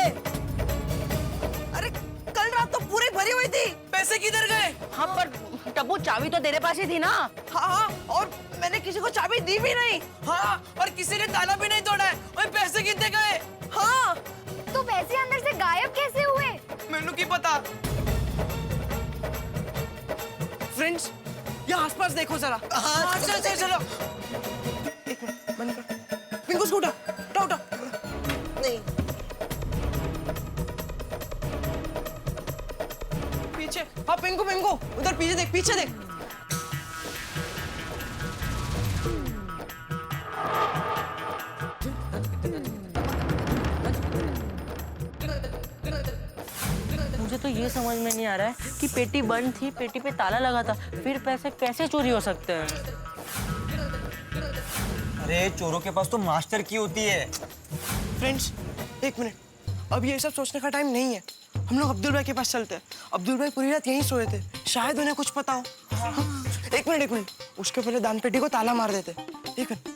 गए? अरे कल रात तो पूरी भरी हुई थी। पैसे किधर गए? हाँ पर टप्पू चाबी तो तेरे पास ही थी ना। हाँ, और मैंने किसी को चाबी दी भी नहीं। हाँ, और किसी ने ताला भी नहीं तोड़ा है। और पैसे कितने गए? हाँ, तो पैसे अंदर से गायब कैसे हुए? मैनू की पता। फ्रेंड्स, यहाँ आसपास देखो जरा। हाँ, चलो। एक मिनट, बंद कर। पिंकू को उठा। नहीं। पीछे। हाँ, पिंकू, उधर पीछे देख। मुझे तो ये समझ में नहीं आ रहा है कि पेटी बंद थी, पेटी पे ताला लगा था, फिर पैसे कैसे चोरी हो सकते हैं? अरे चोरों के पास तो मास्टर की होती है। फ्रेंड्स, एक मिनट, अब ये सब सोचने का टाइम नहीं है। हम लोग अब्दुल भाई के पास चलते हैं। अब्दुल भाई पूरी रात यहीं सोए थे, शायद उन्हें कुछ पता हो। हाँ। एक मिनट, उसके पहले दान पेटी को ताला मार देते। एक मिनट।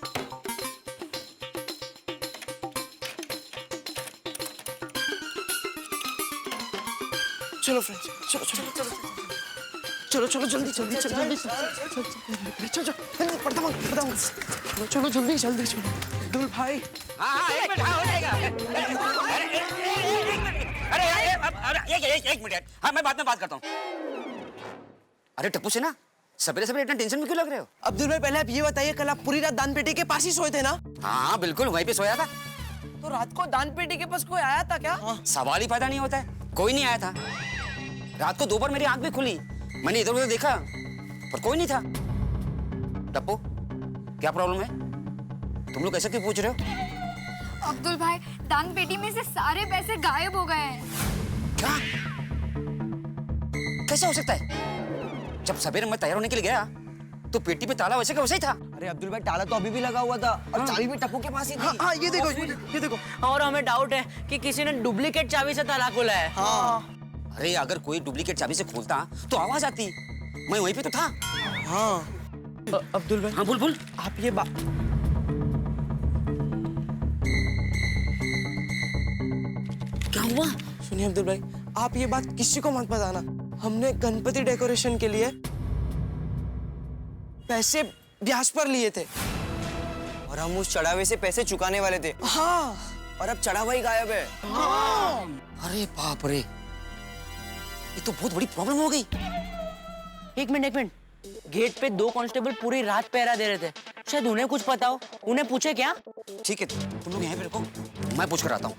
चलो फ्रेंड्स, चलो जल्दी चलो जल्दी अब्दुल भाई। हाँ, एक मिनट, हाँ, हो जाएगा। अरे एक मिनट। हाँ, मैं बाद में बात करता हूँ। अरे टप्पू से ना सवेरे इतना टेंशन में क्यों लग रहे हो? अब्दुल भाई, पहले आप ये बताइए, कल आप पूरी रात दान पेटी के पास ही सोए थे ना? हाँ बिल्कुल, वहीं पे सोया था। तो रात को दान पेटी के पास कोई आया था क्या? सवाल ही पैदा नहीं होता है, कोई नहीं आया था। रात को 2 बार मेरी आंख भी खुली, मैंने इधर उधर देखा पर कोई नहीं था। टप्पू, क्या प्रॉब्लम है? तुम लोग ऐसे क्यों पूछ रहे हो? अब्दुल भाई, दान पेटी में से सारे पैसे गायब हो गए हैं। क्या? कैसे हो सकता है? जब सवेरे मैं तैयार होने के लिए गया तो पेटी पे ताला वैसे का वैसे ही था। अरे अब्दुल भाई, ताला तो अभी भी लगा हुआ था और चाबी भी टप्पू के पास ही थी। हाँ, ये देखो। और हमें डाउट है कि किसी ने डुप्लीकेट चाबी से ताला खोला है। हाँ। अरे अगर कोई डुप्लीकेट चाबी से खोलता तो आवाज आती, मैं वहीं पे तो था। हाँ। अब्दुल भाई। हाँ बोल। आप ये बात क्या हुआ? सुनिए अब्दुल भाई, आप ये बात किसी को मत बताना। हमने गणपति डेकोरेशन के लिए पैसे ब्याज पर लिए थे और हम उस चढ़ावे से पैसे चुकाने वाले थे। हाँ। और अब चढ़ावा ही गायब है। अरे बाप रे, ये तो बहुत बड़ी प्रॉब्लम हो गई। एक मिनट, गेट पे 2 कांस्टेबल पूरी रात पहरा दे रहे थे, शायद उन्हें कुछ पता हो। उन्हें पूछे क्या? ठीक है, तुम लोग यहाँ पे रुको, मैं पूछ कर आता हूँ।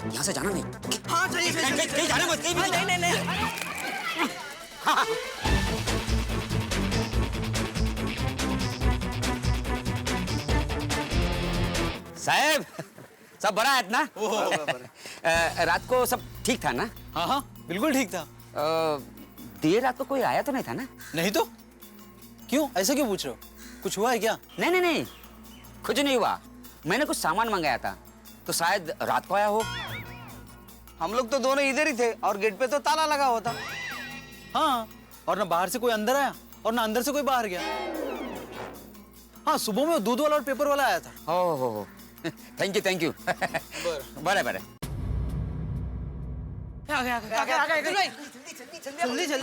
यहाँ से जाना नहीं। हाँ, चलिए। कहीं जाना मत, कहीं भी नहीं। साहब, सब बड़ा है ना? रात को सब ठीक था ना? हाँ, बिल्कुल ठीक था। देर रात को कोई आया तो नहीं था ना? नहीं तो क्यों, ऐसा क्यों पूछ रहे हो? कुछ हुआ है क्या? नहीं, कुछ नहीं हुआ। मैंने कुछ सामान मंगाया था तो शायद रात को आया हो। हम लोग तो दोनों इधर ही थे और गेट पे तो ताला लगा हुआ था। हाँ, और ना बाहर से कोई अंदर आया और ना अंदर से कोई बाहर गया। हाँ, सुबह में दूध वाला और पेपर वाला आया था। हो थैंक यू। बड़े आ गया अब्दुल भाई। जल्दी। क्या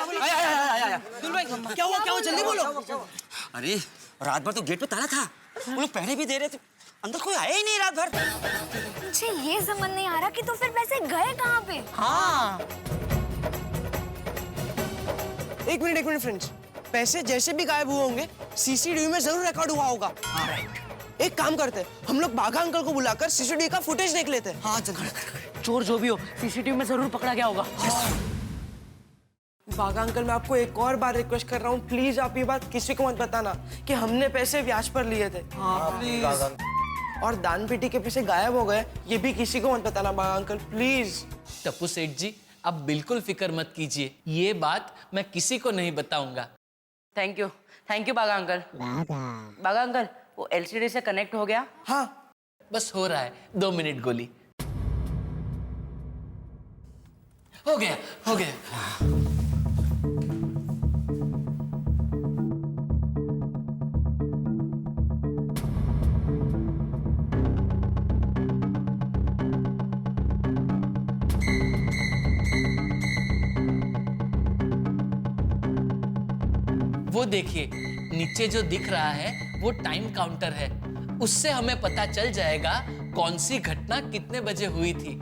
बोलो? अब्दुल भाई, क्या हुआ? जल्दी बोलो। अरे रात भर तो गेट पे ताला था, वो लोग पहरे भी दे रहे थे, अंदर कोई आया ही नहीं रात भर। मुझे ये समझ नहीं आ रहा कि तो फिर पैसे गए कहाँ पे? हाँ। एक मिनट फ्रेंड्स, पैसे जैसे भी गायब हुए होंगे सीसीटीवी में जरूर रिकॉर्ड हुआ होगा। एक काम करते हैं, हम लोग बाघा अंकल को बुलाकर सीसीटीवी का फुटेज देख लेते हैं। हाँ, चोर जो भी हो, सीसीटीवी में जरूर पकड़ा गया होगा। बाघा अंकल, मैं आपको एक और बार रिक्वेस्ट कर रहा हूँ, प्लीज आप ये बात किसी को मत बताना कि हमने पैसे ब्याज पर लिए थे। प्लीज। और दान पेटी के पैसे गायब हो गए, ये भी किसी को मत बताना बाघा अंकल, प्लीज। टप्पू सेठ जी, आप बिल्कुल फिक्र मत कीजिए, ये बात मैं किसी को नहीं बताऊंगा। थैंक यू बागा अंकल। बागा अंकल, वो एलसीडी से कनेक्ट हो गया? हाँ, बस हो रहा है, 2 मिनट गोली। हो गया। देखिए, नीचे जो दिख रहा है वो टाइम काउंटर है। उससे हमें पता चल जाएगा कौन सी घटना कितने बजे हुई थी।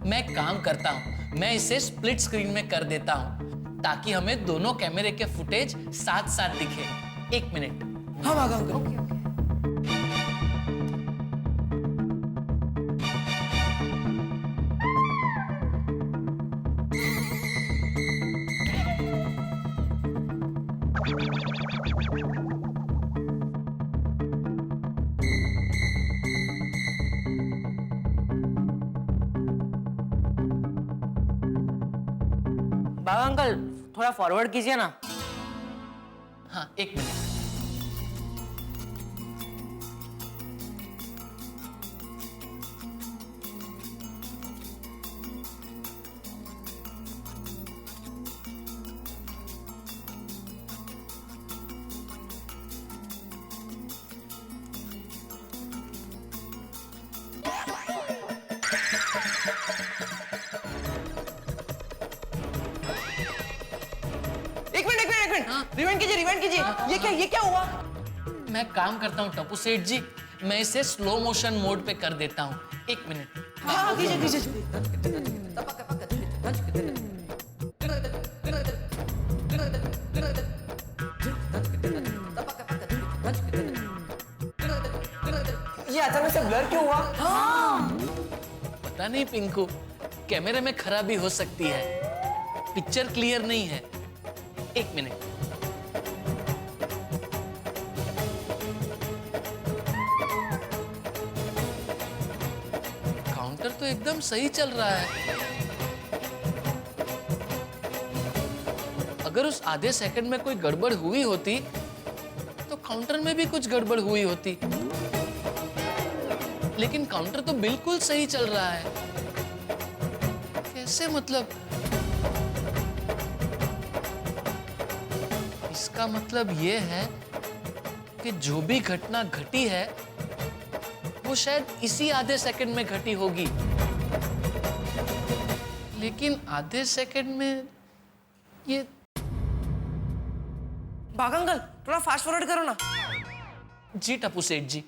मैं काम करता हूँ, मैं इसे स्प्लिट स्क्रीन में कर देता हूँ ताकि हमें दोनों कैमरे के फुटेज साथ साथ दिखे। 1 मिनट। हाँ भागा अंकल। Okay okay. बाबा अंकल थोड़ा फॉरवर्ड कीजिए ना। हाँ, 1 मिनट। एक मिनट रिवाइंड कीजिए। ये क्या हुआ? मैं काम करता हूँ टप्पू सेठ जी, मैं इसे स्लो मोशन मोड पे कर देता हूँ। 1 मिनट। हाँ कीजिए। ये अचानक से ब्लर क्यों हुआ? पता नहीं पिंकू, कैमरे में खराबी हो सकती है, पिक्चर क्लियर नहीं है। 1 मिनट। काउंटर तो एकदम सही चल रहा है। अगर उस आधे सेकंड में कोई गड़बड़ हुई होती तो काउंटर में भी कुछ गड़बड़ हुई होती, लेकिन काउंटर तो बिल्कुल सही चल रहा है। कैसे मतलब? इसका मतलब ये है कि जो भी घटना घटी है वो शायद इसी आधे सेकंड में घटी होगी, लेकिन आधे सेकंड में ये। भागा अंकल, थोड़ा फास्ट फॉरवर्ड करो ना। जी टप्पू सेठ जी।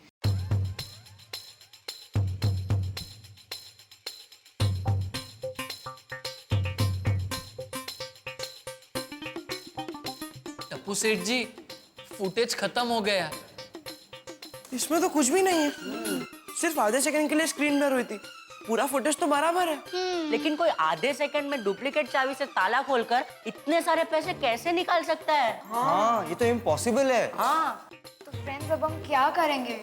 टप्पू सेठ जी, फुटेज खत्म हो गया। इसमें तो कुछ भी नहीं है, सिर्फ आधे सेकंड के लिए स्क्रीन ब्लर हुई थी। पूरा फुटेज तो बराबर है। लेकिन कोई आधे सेकंड में डुप्लीकेट चाबी से ताला खोलकर इतने सारे पैसे कैसे निकाल सकता है? हाँ, ये तो इम्पॉसिबल है। हाँ, तो फ्रेंड्स अब हम क्या करेंगे?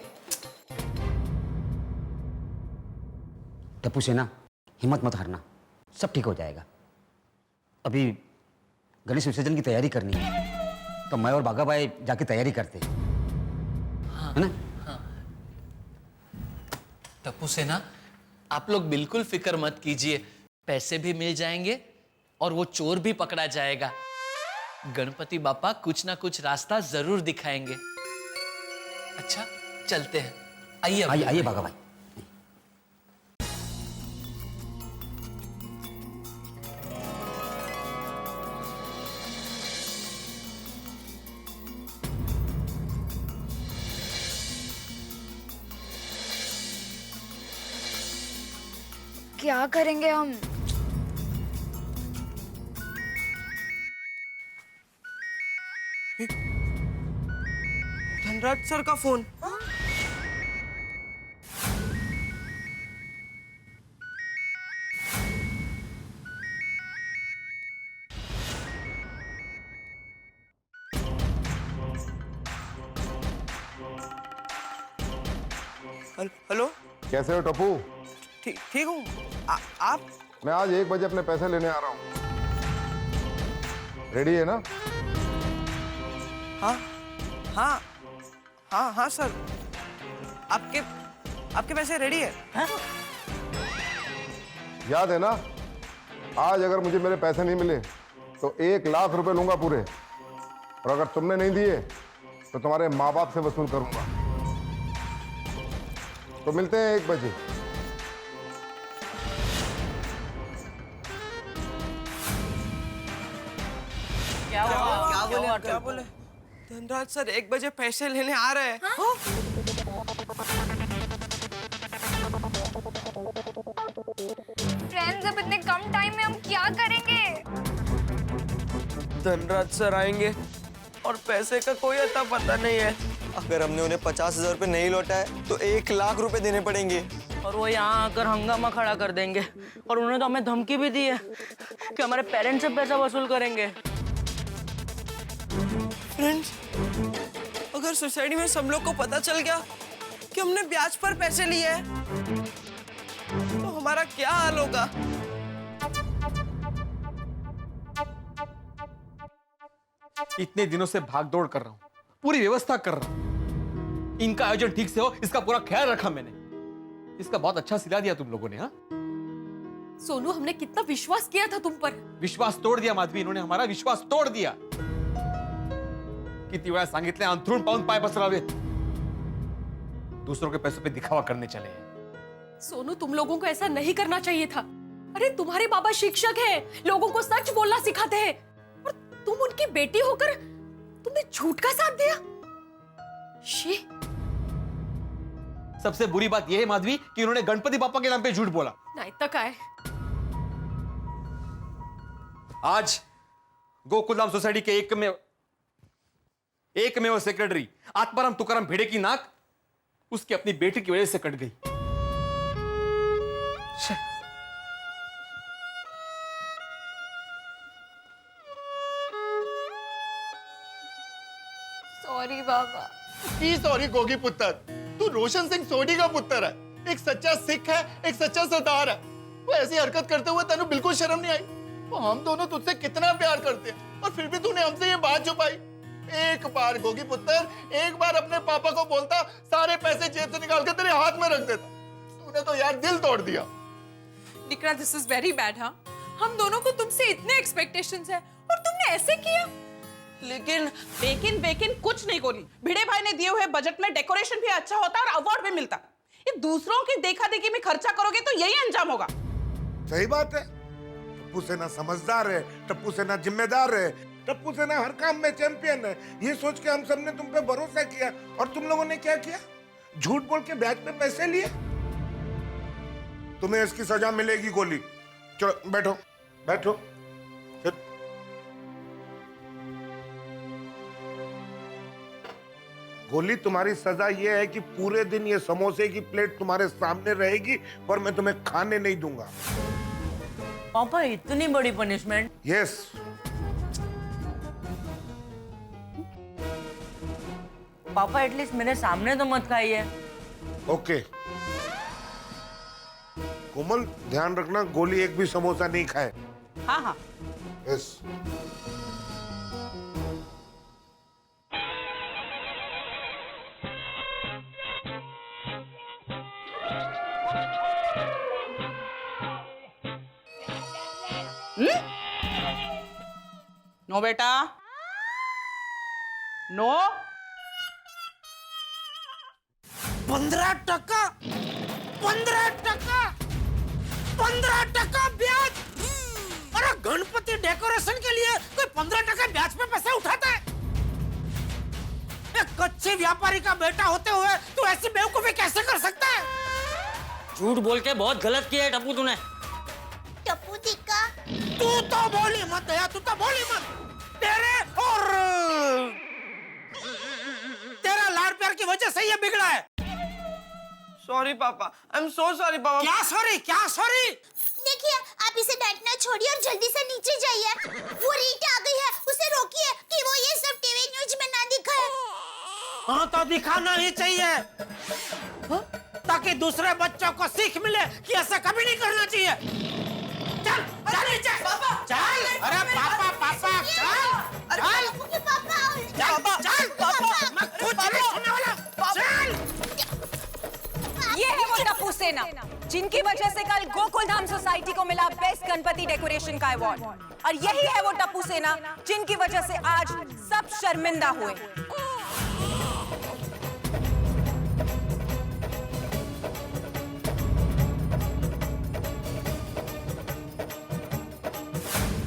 टप्पू सेना, हिम्मत मत हारना, सब ठीक हो जाएगा। अभी गणेश विसर्जन की तैयारी करनी है, तो मैं और बागा भाई जाके तैयारी करते हैं, है ना? टप्पू सेना, आप लोग बिल्कुल फिक्र मत कीजिए, पैसे भी मिल जाएंगे और वो चोर भी पकड़ा जाएगा। गणपति बापा कुछ ना कुछ रास्ता जरूर दिखाएंगे। अच्छा, चलते हैं। आइए आइए आइए बागा भाई। क्या करेंगे हम? धनराज सर का फोन। हेलो, कैसे हो टप्पू? ठीक हूँ। आप? मैं आज 1 बजे अपने पैसे लेने आ रहा हूँ। रेडी है ना? हाँ हाँ हाँ हाँ सर, आपके पैसे रेडी है? याद है ना, आज अगर मुझे मेरे पैसे नहीं मिले तो 1 लाख रुपए लूंगा पूरे, और अगर तुमने नहीं दिए तो तुम्हारे माँ बाप से वसूल करूंगा। तो मिलते हैं 1 बजे। क्या हुआ? क्या बोले? धनराज सर 1 बजे पैसे लेने आ रहे हैं। फ्रेंड्स, अब इतने कम टाइम में हम क्या करेंगे? धनराज सर आएंगे और पैसे का कोई अता पता नहीं है। अगर हमने उन्हें 50,000 रुपए नहीं लौटाए तो 1 लाख रुपए देने पड़ेंगे। और वो यहाँ आकर हंगामा खड़ा कर देंगे और उन्होंने तो हमें धमकी भी दी है कि हमारे पेरेंट्स से पैसा वसूल करेंगे। फ्रेंड्स, अगर सोसाइटी में सब लोग को पता चल गया कि हमने ब्याज पर पैसे लिए हैं, तो हमारा क्या हाल होगा? इतने दिनों से भाग दौड़ कर रहा हूँ, पूरी व्यवस्था कर रहा हूँ, इनका आयोजन ठीक से हो इसका पूरा ख्याल रखा मैंने। इसका बहुत अच्छा सिला दिया तुम लोगों ने। हाँ, सोनू, हमने कितना विश्वास किया था तुम पर। विश्वास तोड़ दिया माधवी, इन्होंने हमारा विश्वास तोड़ दिया। किती वेळा सांगितले अंथरूण पाहून पाय पसरावे, दूसरों के पैसों पे दिखावा करने चले हैं। सोनू, तुम लोगों को ऐसा नहीं करना चाहिए था। अरे तुम्हारे बाबा शिक्षक हैं, लोगों को सच बोलना सिखाते हैं, और तुम उनकी बेटी होकर तुमने झूठ का साथ दिया। शी। सबसे बुरी बात यह है माधवी कि इन्होंने गणपति बापा के नाम पे झूठ बोला। नहीं तो काय? आज गोकुलधाम सोसाइटी के एकमेव सेक्रेटरी आत्माराम तुकाराम भिड़े की नाक उसकी अपनी बेटी की वजह से कट गई। सॉरी बाबा। सॉरी गोगी पुत्र, तू रोशन सिंह सोडी का पुत्र है, एक सच्चा सिख है, एक सच्चा सरदार है। वो ऐसी हरकत करते हुए तेनू बिल्कुल शर्म नहीं आई? वो हम दोनों तुझसे कितना प्यार करते हैं और फिर भी तूने हमसे ये बात छुपाई। एक बार गोगी पुत्र, एक बार अपने पापा को बोलता, सारे पैसे जेब से निकाल के तेरे हाथ में रख देता। तूने तो यार दिल तोड़ दिया। निकरा, दिस इज वेरी बैड। हाँ, हम दोनों को तुमसे इतने एक्सपेक्टेशंस है और तुमने ऐसे किया। लेकिन कुछ नहीं गोली। भिड़े भाई ने दिए हुए बजट में डेकोरेशन भी अच्छा होता और अवार्ड भी मिलता। ये दूसरों की देखा देखी में खर्चा करोगे तो यही अंजाम होगा। सही बात है। टप्पू सेना समझदार है, टप्पू सेना जिम्मेदार है, टप्पू सेना हर काम में चैंपियन है। ये सोच के हम सब ने तुम पे भरोसा किया और तुम लोगों ने क्या किया? झूठ बोल के ब्याज पे पैसे लिए। तुम्हें इसकी सजा मिलेगी गोली। चलो बैठो बैठो। गोली, तुम्हारी सजा यह है कि पूरे दिन ये समोसे की प्लेट तुम्हारे सामने रहेगी और मैं तुम्हें खाने नहीं दूंगा। पापा, इतनी बड़ी पनिशमेंट? यस। पापा, एटलीस्ट मेरे सामने तो मत खाइए। ओके कोमल, ध्यान रखना गोली एक भी समोसा नहीं खाए। हाँ हाँ। यस। नो बेटा, नो। 15% 15% 15% ब्याज। अरे गणपति डेकोरेशन के लिए कोई 15% ब्याज पे पैसे उठाता है? एक कच्चे व्यापारी का बेटा होते हुए तू ऐसी बेवकूफी कैसे कर सकता है? झूठ बोल के बहुत गलत किया है टप्पू तूने। टप्पू दिक्का, तू तो बोली मत दया, तू तो बोली मत। तेरे और तेरा लाड़ प्यार की वजह से ये बिगड़ा है। सॉरी पापा, आई एम सो सॉरी पापा। क्या सॉरी, क्या सॉरी? देखिए, आप इसे डांटना छोड़िए और जल्दी से नीचे जाइए। वो रीटा आ गई है, उसे रोकिए कि वो ये सब टीवी न्यूज में ना दिखाए। हाँ तो दिखाना ही चाहिए, हाँ? ताकि दूसरे बच्चों को सीख मिले कि ऐसा कभी नहीं करना चाहिए। चल चल नीचे चल। अरे पापा पापा चल। अरे पापा, चल पापा, मैं कुछ नहीं सुनने वाला। चल। ये है वो टप्पू सेना जिनकी वजह से कल गोकुलधाम सोसाइटी को मिला बेस्ट गणपति डेकोरेशन का अवार्ड, और यही है वो टप्पू सेना जिनकी वजह से आज सब शर्मिंदा हुए।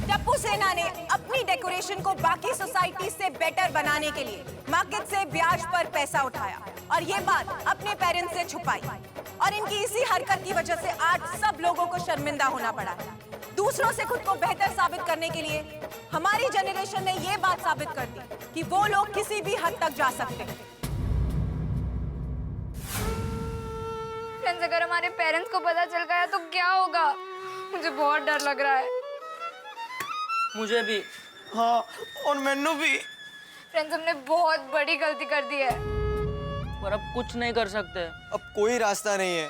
टप्पू सेना ने अपनी डेकोरेशन को बाकी सोसाइटी से बेटर बनाने के लिए मार्केट से ब्याज पर पैसा उठाया और ये बात अपने पेरेंट्स से छुपाई और इनकी इसी हरकत की वजह से आज सब लोगों को शर्मिंदा होना पड़ा है। दूसरों से खुद को बेहतर साबित करने के लिए हमारी जनरेशन ने ये बात साबित कर दी कि वो लोग किसी भी हद तक जा सकते हैं। फ्रेंड्स, अगर हमारे पेरेंट्स को पता चल गया तो क्या होगा? मुझे बहुत डर लग रहा है। मुझे भी। हाँ, और मैंने भी। फ्रेंड्स, हमने बहुत बड़ी गलती कर दी है। पर अब कुछ नहीं कर सकते। अब कोई रास्ता नहीं है।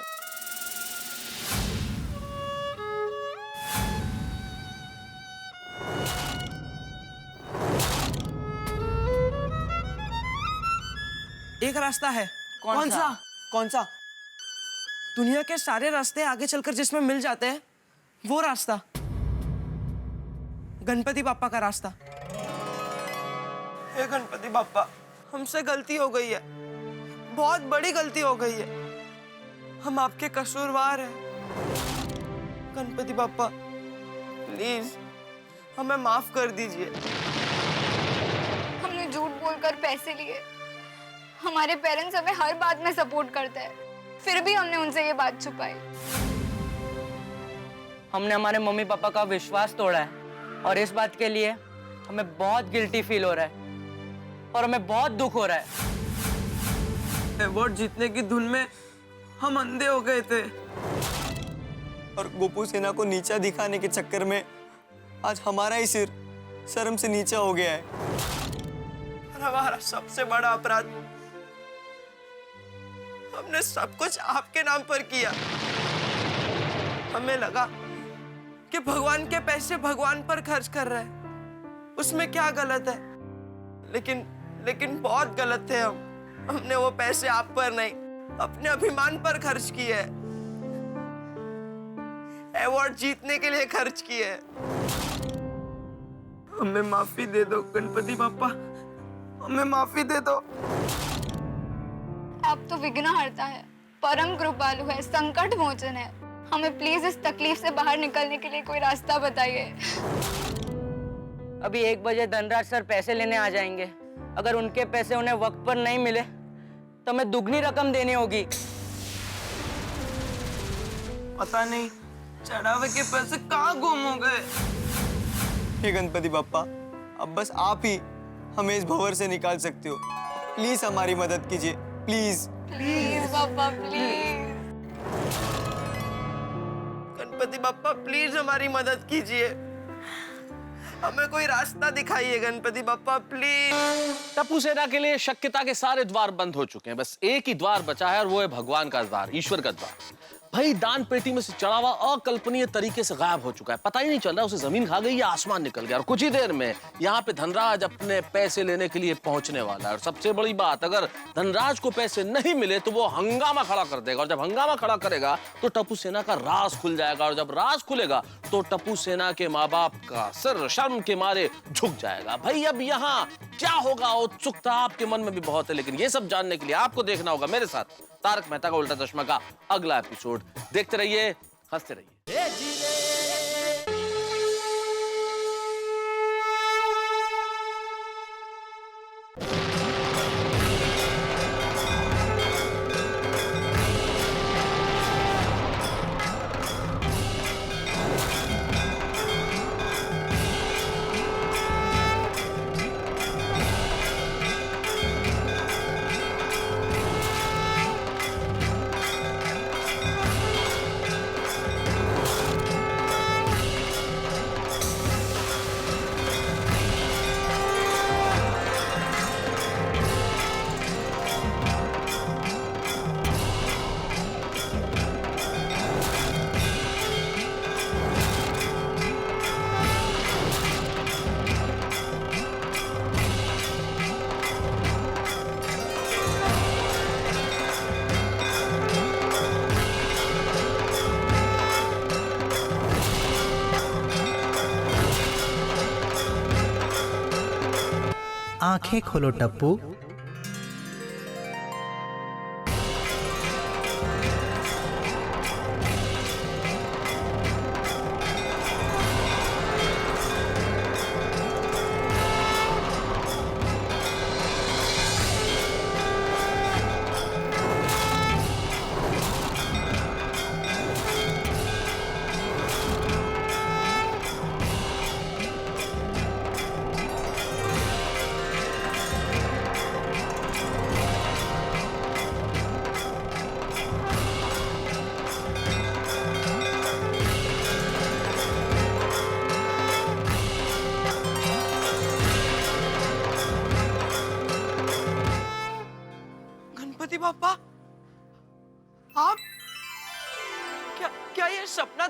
एक रास्ता है। कौन सा? कौन सा? दुनिया के सारे रास्ते आगे चलकर जिसमें मिल जाते हैं, वो रास्ता गणपति बाप्पा का रास्ता। हे गणपति बाप्पा, हमसे गलती हो गई है, बहुत बड़ी गलती हो गई है। हम आपके कसूरवार हैं। गणपति बाप्पा, प्लीज हमें माफ कर दीजिए। हमने झूठ बोलकर पैसे लिए। हमारे पेरेंट्स हमें हर बात में सपोर्ट करते हैं, फिर भी हमने उनसे ये बात छुपाई। हमने हमारे मम्मी पापा का विश्वास तोड़ा है और इस बात के लिए हमें बहुत गिल्टी फील हो रहा है और हमें बहुत दुख हो रहा है। अवार्ड जीतने की धुन में हम अंधे हो गए थे और गोपू सेना को नीचा दिखाने के चक्कर में आज हमारा ही सिर शर्म से नीचा हो गया है। और हमारा सबसे बड़ा अपराध, हमने सब कुछ आपके नाम पर किया। हमें लगा कि भगवान के पैसे भगवान पर खर्च कर रहे हैं, उसमें क्या गलत है। लेकिन बहुत गलत थे हम। हमने वो पैसे आप पर नहीं, अपने अभिमान पर खर्च किए हैं। अवार्ड जीतने के लिए खर्च किए हैं। हमें माफी दे दो गणपति बाप्पा, हमें माफी दे दो। आप तो विघ्नहर्ता है, परम कृपालु है, संकट मोचन है। हमें प्लीज इस तकलीफ से बाहर निकलने के लिए कोई रास्ता बताइए। अभी 1 बजे धनराज सर पैसे लेने आ जाएंगे। अगर उनके पैसे उन्हें वक्त पर नहीं मिले तो हमें दुगनी रकम देनी होगी। पता नहीं चढ़ावे के पैसे कहाँ गुम हो गए। हे गणपति बाप्पा, अब बस आप ही हमें इस भंवर से निकाल सकते हो। प्लीज हमारी मदद कीजिए, please. Please Baba, please. Ganpati Bappa, please हमारी मदद कीजिए। हमें कोई रास्ता दिखाइए गणपति बाप्पा, प्लीज। टप्पू सेना के लिए शक्यता के सारे द्वार बंद हो चुके हैं, बस एक ही द्वार बचा है और वो है भगवान का द्वार, ईश्वर का द्वार। भाई दान पेटी में से चढ़ावा अकल्पनीय तरीके से गायब हो चुका है। पता ही नहीं चल रहा उसे जमीन खा गई या आसमान निकल गया। और कुछ ही देर में यहाँ पे धनराज अपने पैसे लेने के लिए पहुंचने वाला है। और सबसे बड़ी बात, अगर धनराज को पैसे नहीं मिले तो वो हंगामा खड़ा कर देगा। और जब हंगामा खड़ा करेगा तो टप्पू सेना का राज खुल जाएगा। और जब राज खुलेगा तो टप्पू सेना के माँ बाप का सिर शर्म के मारे झुक जाएगा। भाई अब यहाँ क्या होगा, उत्सुकता आपके मन में भी बहुत है, लेकिन ये सब जानने के लिए आपको देखना होगा मेरे साथ तारक मेहता का उल्टा चश्मा का अगला एपिसोड। देखते रहिए, हंसते रहिए। आंखें खोलो टप्पू।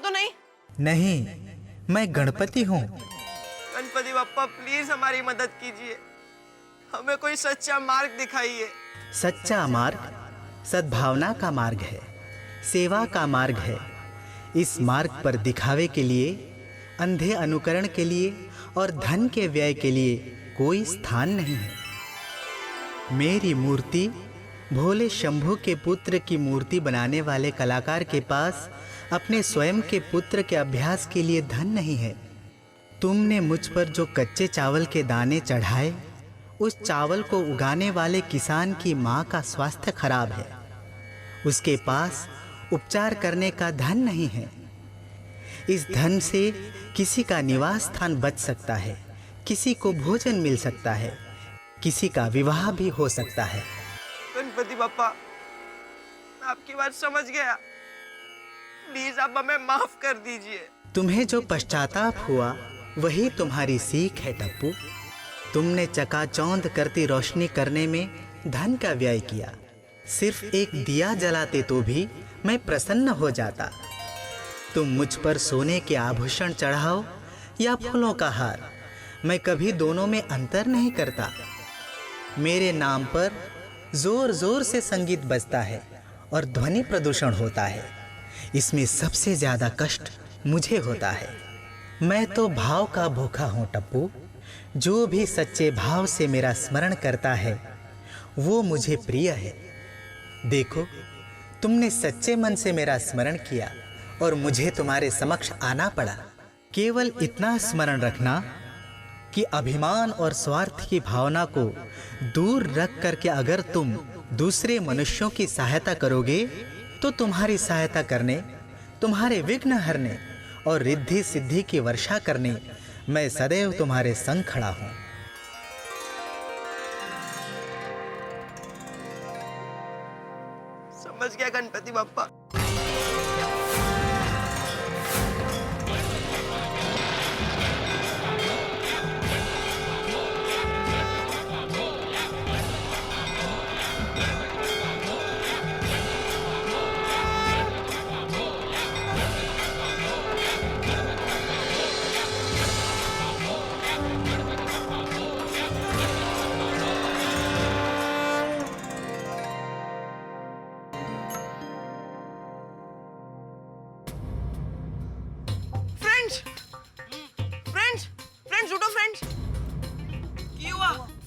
तो नहीं? नहीं, मैं गणपति हूँ। गणपति बप्पा प्लीज हमारी मदद कीजिए, हमें कोई सच्चा मार्ग दिखाइए। सच्चा मार्ग सद्भावना का मार्ग है, सेवा का मार्ग है। इस मार्ग पर दिखावे के लिए, अंधे अनुकरण के लिए और धन के व्यय के लिए कोई स्थान नहीं है। मेरी मूर्ति भोले शंभू के पुत्र की मूर्ति बनाने वाले कलाकार के पास अपने स्वयं के पुत्र के अभ्यास के लिए धन नहीं है। तुमने मुझ पर जो कच्चे चावल के दाने चढ़ाए, उस चावल को उगाने वाले किसान की माँ का स्वास्थ्य खराब है, उसके पास उपचार करने का धन नहीं है। इस धन से किसी का निवास स्थान बच सकता है, किसी को भोजन मिल सकता है, किसी का विवाह भी हो सकता है। गणपति बप्पा, मैं आपकी बात समझ गया, प्लीज आप हमें माफ कर दीजिए। तुम्हें जो पश्चाताप हुआ वही तुम्हारी सीख है टप्पू। तुमने चकाचौंध करती रोशनी करने में धन का व्यय किया। सिर्फ एक दिया जलाते तो भी मैं प्रसन्न हो जाता। तुम मुझ पर सोने के आभूषण चढ़ाओ या फूलों का हार, मैं कभी दोनों में अंतर नहीं करता। मेरे नाम पर जोर जोर से संगीत बजता है और ध्वनि प्रदूषण होता है। इसमें सबसे ज्यादा कष्ट मुझे होता है। मैं तो भाव का भूखा हूँ टप्पू। जो भी सच्चे भाव से मेरा स्मरण करता है वो मुझे प्रिय है। देखो, तुमने सच्चे मन से मेरा स्मरण किया और मुझे तुम्हारे समक्ष आना पड़ा। केवल इतना स्मरण रखना कि अभिमान और स्वार्थ की भावना को दूर रख करके अगर तुम दूसरे मनुष्यों की सहायता करोगे तो तुम्हारी सहायता करने, तुम्हारे विघ्न हरने और रिद्धि सिद्धि की वर्षा करने मैं सदैव तुम्हारे संग खड़ा हूं। समझ गया गणपति बप्पा।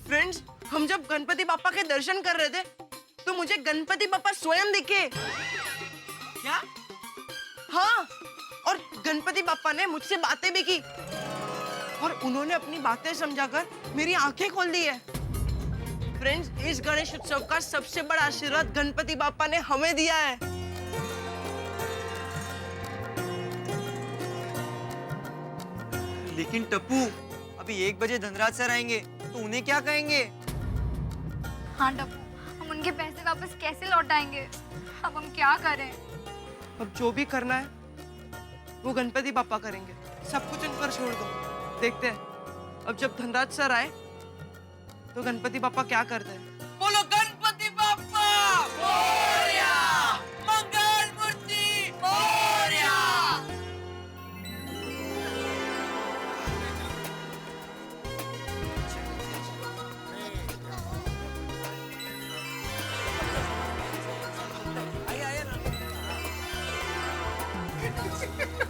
फ्रेंड्स, हम जब गणपति बाप्पा के दर्शन कर रहे थे तो मुझे गणपति बाप्पा स्वयं दिखे। क्या? हाँ, और गणपति बाप्पा ने मुझसे बातें भी की और उन्होंने अपनी बातें समझाकर मेरी आंखें खोल दी है। फ्रेंड्स, इस गणेश उत्सव का सबसे बड़ा आशीर्वाद गणपति बाप्पा ने हमें दिया है। लेकिन टप्पू, अभी 1 बजे धनराज सर आएंगे तो उन्हें क्या कहेंगे? हाँ टप्पू, हम उनके पैसे वापस कैसे लौटाएंगे? अब हम क्या करें? अब जो भी करना है वो गणपति बाप्पा करेंगे। सब कुछ उन पर छोड़ दो, देखते हैं अब जब धनराज सर आए तो गणपति बाप्पा क्या करते हैं। बोलो गणपति बाप्पा मोरया, मंगल मूर्ति मोरया।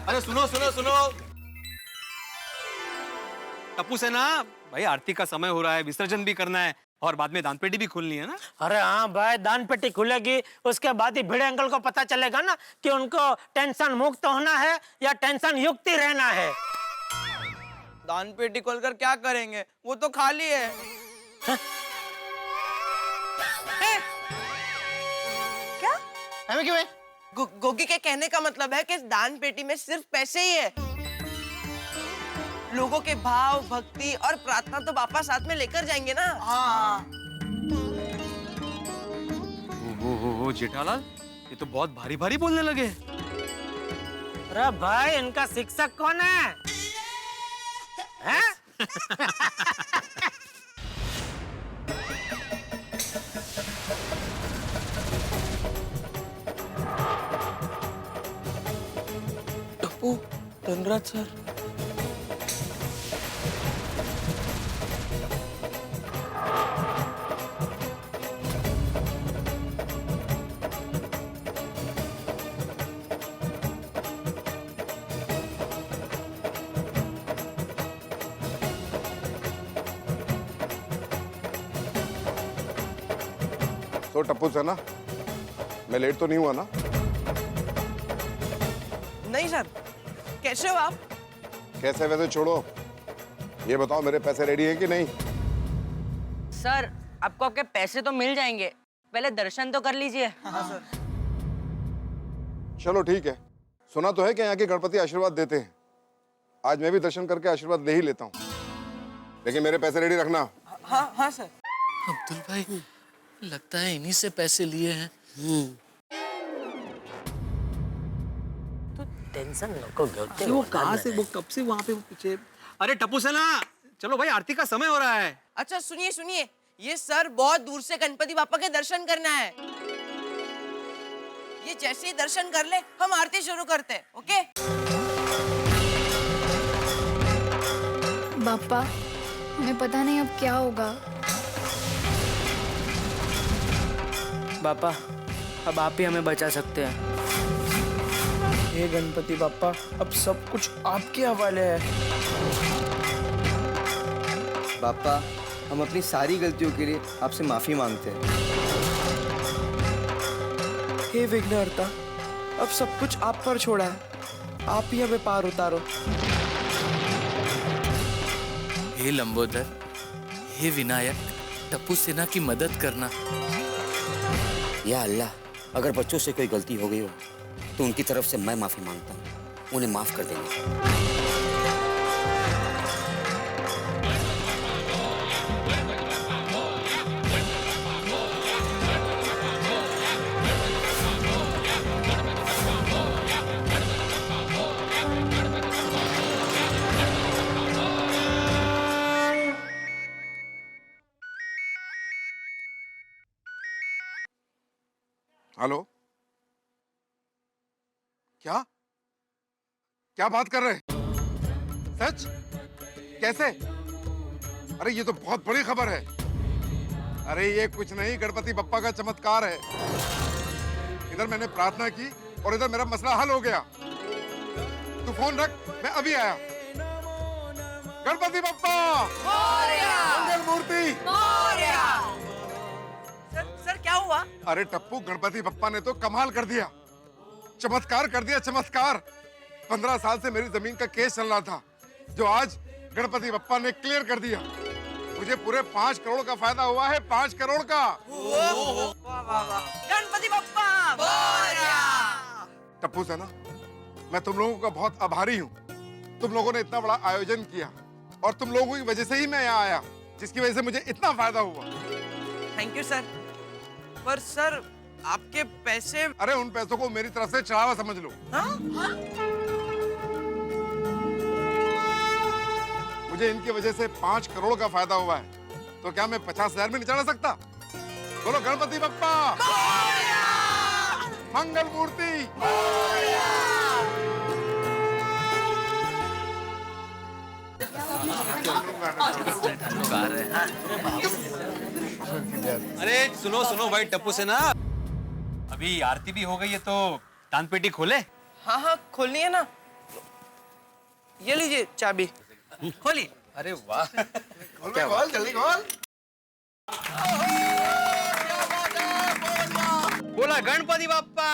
अरे सुनो सुनो सुनो, टप्पू से ना भाई, आरती का समय हो रहा है, विसर्जन भी करना है और बाद में दान पेटी भी खोलनी है ना। अरे हाँ भाई, दान पेटी खुलेगी, उसके बाद ही भिड़े अंकल को पता चलेगा ना कि उनको टेंशन मुक्त होना है या टेंशन युक्त ही रहना है। दान पेटी खोलकर क्या करेंगे? वो तो खाली है। क्या? हमें क्यों है? गोगी के कहने का मतलब है कि दान पेटी में सिर्फ पैसे ही है। लोगों के भाव, भक्ति और प्रार्थना तो बापा साथ में लेकर जाएंगे ना। हाँ। वो जेठालाल, ये तो बहुत भारी भारी बोलने लगे। अरे भाई, इनका शिक्षक कौन है? हैं? टप्पू, धनराज सर। तो टप्पू से ना, मैं लेट तो नहीं हुआ ना? नहीं सर, कैसे हो आप? कैसे वैसे छोड़ो, ये बताओ मेरे पैसे रेडी हैं कि नहीं? सर आपको आपके पैसे तो मिल जाएंगे, पहले दर्शन तो कर लीजिए। हाँ सर। चलो ठीक है। सुना तो है कि यहाँ के गणपति आशीर्वाद देते हैं। आज मैं भी दर्शन करके आशीर्वाद ले ही लेता हूँ, लेकिन मेरे पैसे रेडी रखना। हाँ हाँ सर। अब्दुल भाई, लगता है इन्हीं से पैसे लिए हैं। तो टेंशन नको अरे वो कहाँ से, वो कब से वहाँ पे पीछे। अरे टप्पू सेना, चलो भाई आरती का समय हो रहा है। अच्छा सुनिए सुनिए, ये सर बहुत दूर से गणपति बापा के दर्शन करना है। ये जैसे ही दर्शन कर ले हम आरती शुरू करते हैं, ओके? बापा, हमें पता नहीं अब क्या होगा। बापा, अब आप ही हमें बचा सकते हैं। हे गणपति बापा, अब सब कुछ आपके हवाले है। बापा, हम अपनी सारी गलतियों के लिए आपसे माफी मांगते हैं। हे विघ्नहर्ता, अब सब कुछ आप पर छोड़ा है, आप ही हमें पार उतारो। हे लंबोदर, हे विनायक, टप्पू सेना की मदद करना। या अल्लाह, अगर बच्चों से कोई गलती हो गई हो तो उनकी तरफ से मैं माफी मांगता हूँ, उन्हें माफ कर देना। हेलो, क्या बात कर रहे हैं? सच? कैसे? अरे ये तो बहुत बड़ी खबर है। अरे ये कुछ नहीं, गणपति बप्पा का चमत्कार है। इधर मैंने प्रार्थना की और इधर मेरा मसला हल हो गया। तू फोन रख, मैं अभी आया। गणपति बप्पा मंगल मूर्ति। सर क्या हुआ? अरे टप्पू, गणपति बप्पा ने तो कमाल कर दिया, चमत्कार कर दिया, चमत्कार। 15 साल से मेरी जमीन का केस चल रहा था, जो आज गणपति बप्पा ने क्लियर कर दिया। मुझे पूरे 5 करोड़ का फायदा हुआ है, 5 करोड़ का। गणपति बप्पा टप्पू सेना, मैं तुम लोगों का बहुत आभारी हूँ। तुम लोगों ने इतना बड़ा आयोजन किया और तुम लोगों की वजह से ही मैं यहाँ आया, जिसकी वजह से मुझे इतना फायदा हुआ। Thank you sir. पर सर, आपके पैसे? अरे उन पैसों को मेरी तरफ से चढ़ावा समझ लो। मुझे इनकी वजह से 5 करोड़ का फायदा हुआ है, तो क्या मैं 50,000 में नहीं चढ़ा सकता? बोलो गणपति बप्पा मंगल मूर्ति। अरे सुनो सुनो भाई टप्पू सेना, अभी आरती भी हो गई है तो दान पेटी खोले। हाँ हाँ खोलनी है ना, ये लीजिए चाबी, खोलिए। अरे वाह, खोल जल्दी खोल। बोला गणपति बाप्पा।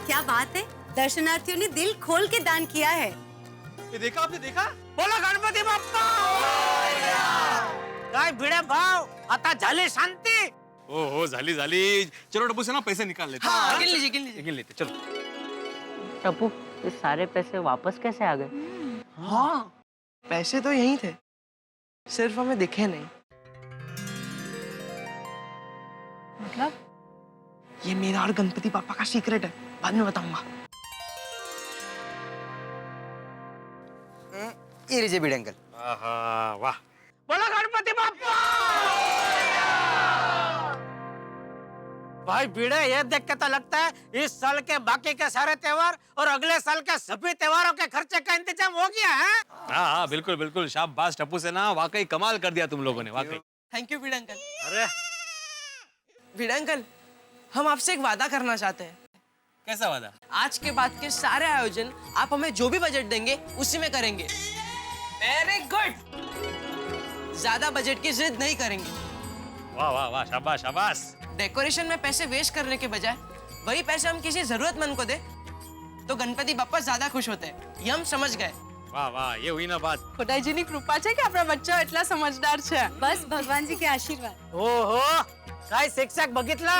क्या बात है, दर्शनार्थियों ने दिल खोल के दान किया है। ये देखा, आपने देखा? बोला गणपति बाप्पा। काय भिडे भाव, आता झाली शांती। ओहो झाली झाली। चलो टप्पू सेना पैसे निकाल लेते हैं। हाँ, गिन लीजिए, गिन लीजिए। गिन लेते, चलो। टप्पू ये सारे पैसे वापस कैसे आ गए? हाँ, पैसे तो यहीं थे, सिर्फ हमें दिखे नहीं। मतलब? ये मेरा और गणपति पापा का सीक्रेट है, बाद में बताऊंगा। ये लीजिए भिड़े अंकल। वाह, बोलो गणपति बाप्पा। भाई भिड़े, ये देख के तो लगता है इस साल के बाकी के सारे त्योहार और अगले साल के सभी त्योहारों के खर्चे का इंतजाम हो गया है। हाँ, बिल्कुल बिल्कुल, शाबाश टप्पू सेना, वाकई कमाल कर दिया तुम लोगों ने, वाकई। Thank you Bhide uncle. अरे भिड़े अंकल, हम आपसे एक वादा करना चाहते हैं। कैसा वादा? आज के बाद के सारे आयोजन आप हमें जो भी बजट देंगे उसी में करेंगे। Very good. ज्यादा बजट की जिद नहीं करेंगे। वाह वाह वाह, शाबाश शाबाश। डेकोरेशन में पैसे वेस्ट करने के बजाय वही पैसे हम किसी जरूरतमंद को दे तो गणपति बाप्पा ज्यादा खुश होते हैं। ये हम समझ गए। वाह वाह, ये हुई ना बात। ખોટાઈજીની કૃપા છે કે આપણા બચ્ચા એટલા સમજદાર છે. बस भगवान जी के आशीर्वाद. ओहो, काय शिक्षक बघितला,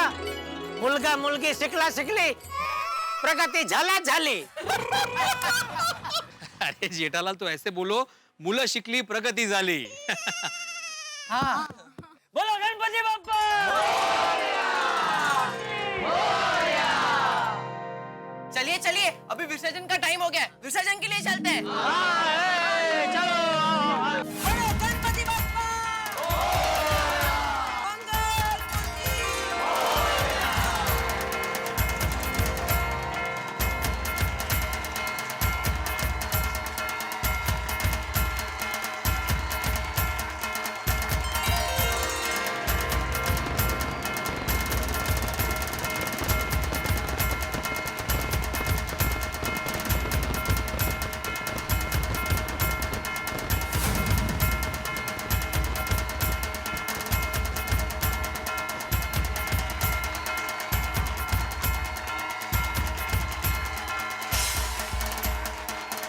मुलगा मुलगी शिकला शिकली, प्रगती झाला झाली. अरे जेठालाल, तो ऐसे बोलो, मुलं शिकली प्रगती झाली. हाँ, बोलो गणपति बाप्पा. चलिए चलिए, अभी विसर्जन का टाइम हो गया है, विसर्जन के लिए चलते हैं। चलो. गणपति बाप्पा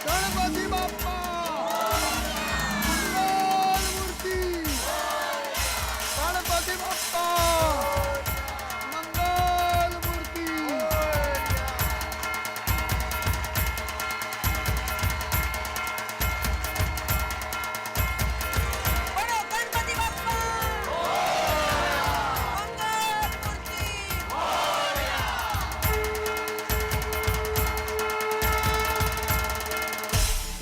गणपति बाप्पा मंगल मूर्ति, गणपति बाप्पा मंगल मूर्ति। बोलो गणपति बाप्पा मंगल मूर्ति।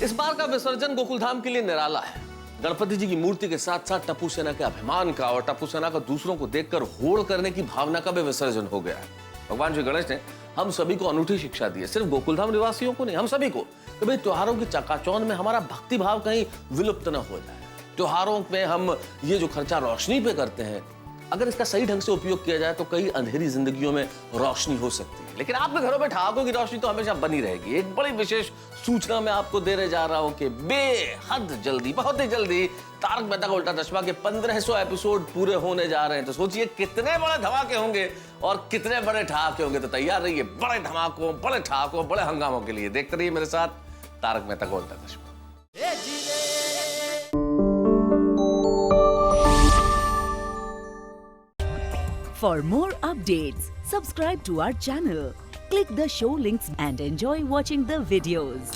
इस बार का विसर्जन गोकुलधाम के लिए निराला है। गणपति जी की मूर्ति के साथ साथ टप्पू सेना के अभिमान का और टप्पू सेना का दूसरों को देखकर होड़ करने की भावना का भी विसर्जन हो गया है। भगवान श्री गणेश ने हम सभी को अनूठी शिक्षा दी है, सिर्फ गोकुलधाम निवासियों को नहीं, हम सभी को, कि भाई त्योहारों की चकाचौंध में हमारा भक्ति भाव कहीं विलुप्त न हो जाए। त्योहारों में हम ये जो खर्चा रोशनी पे करते हैं, अगर इसका सही ढंग से उपयोग किया जाए तो कई अंधेरी जिंदगियों में रोशनी हो सकती है। लेकिन आपके घरों में ठहाकों की रोशनी तो हमेशा बनी रहेगी। एक बड़ी विशेष सूचना मैं आपको देने जा रहा हूं कि बेहद जल्दी, बहुत ही जल्दी तारक मेहता का उल्टा चश्मा के 1500 एपिसोड पूरे होने जा रहे हैं। तो सोचिए कितने बड़े धमाके होंगे और कितने बड़े ठहाके होंगे। तो तैयार रहिए बड़े धमाकों, बड़े ठहाकों, बड़े हंगामों के लिए। देखते रहिए मेरे साथ तारक मेहता का उल्टा चश्मा। For more updates, subscribe to our channel, click the show links and enjoy watching the videos.